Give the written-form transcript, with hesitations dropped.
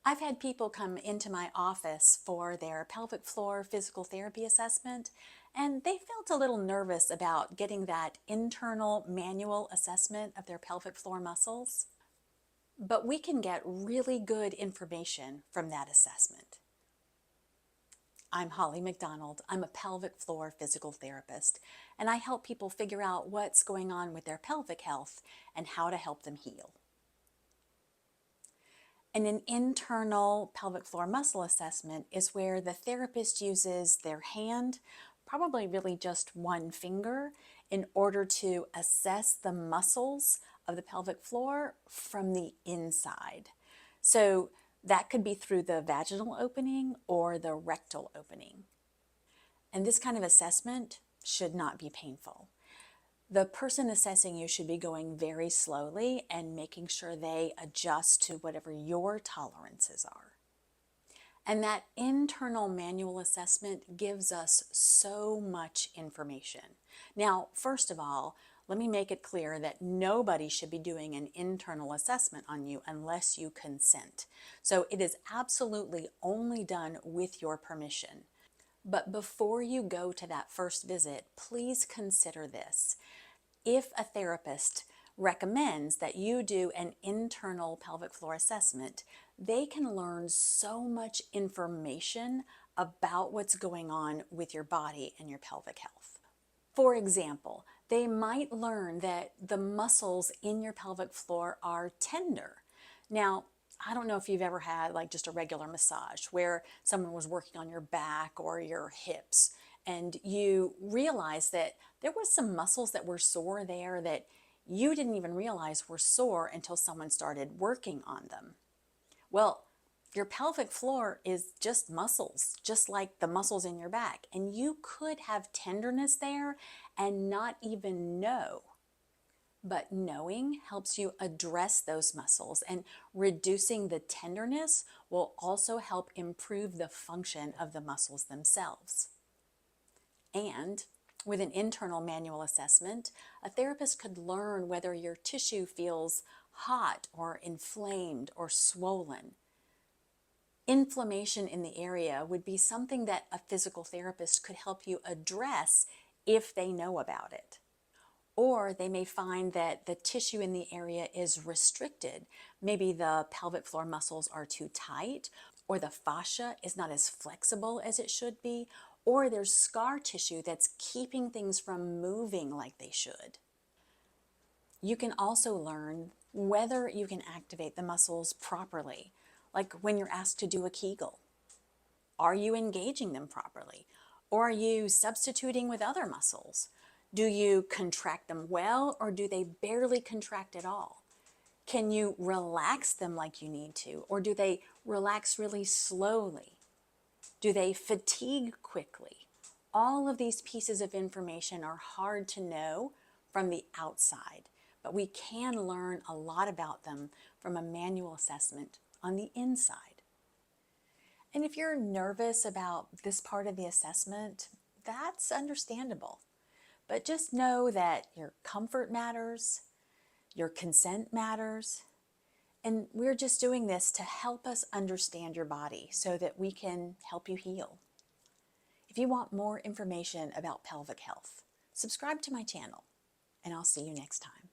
I've had people come into my office for their pelvic floor physical therapy assessment, and they felt a little nervous about getting that internal manual assessment of their pelvic floor muscles. But we can get really good information from that assessment. I'm Holly McDonald. I'm a pelvic floor physical therapist, and I help people figure out what's going on with their pelvic health and how to help them heal. And an internal pelvic floor muscle assessment is where the therapist uses their hand, probably really just one finger, in order to assess the muscles of the pelvic floor from the inside. So that could be through the vaginal opening or the rectal opening. And this kind of assessment should not be painful. The person assessing you should be going very slowly and making sure they adjust to whatever your tolerances are. And that internal manual assessment gives us so much information. Now, first of all, let me make it clear that nobody should be doing an internal assessment on you unless you consent. So it is absolutely only done with your permission. But before you go to that first visit, please consider this. If a therapist recommends that you do an internal pelvic floor assessment, they can learn so much information about what's going on with your body and your pelvic health. For example, they might learn that the muscles in your pelvic floor are tender. Now, I don't know if you've ever had like just a regular massage where someone was working on your back or your hips and you realize that there was some muscles that were sore there that you didn't even realize were sore until someone started working on them. Well, your pelvic floor is just muscles, just like the muscles in your back, and you could have tenderness there and not even know. But knowing helps you address those muscles, and reducing the tenderness will also help improve the function of the muscles themselves. And with an internal manual assessment, a therapist could learn whether your tissue feels hot or inflamed or swollen. Inflammation in the area would be something that a physical therapist could help you address if they know about it. Or they may find that the tissue in the area is restricted. Maybe the pelvic floor muscles are too tight, or the fascia is not as flexible as it should be, or there's scar tissue that's keeping things from moving like they should. You can also learn whether you can activate the muscles properly, like when you're asked to do a Kegel. Are you engaging them properly? Or are you substituting with other muscles? Do you contract them well, or do they barely contract at all? Can you relax them like you need to, or do they relax really slowly? Do they fatigue quickly? All of these pieces of information are hard to know from the outside, but we can learn a lot about them from a manual assessment on the inside. And if you're nervous about this part of the assessment, that's understandable. But just know that your comfort matters, your consent matters, and we're just doing this to help us understand your body so that we can help you heal. If you want more information about pelvic health, subscribe to my channel, and I'll see you next time.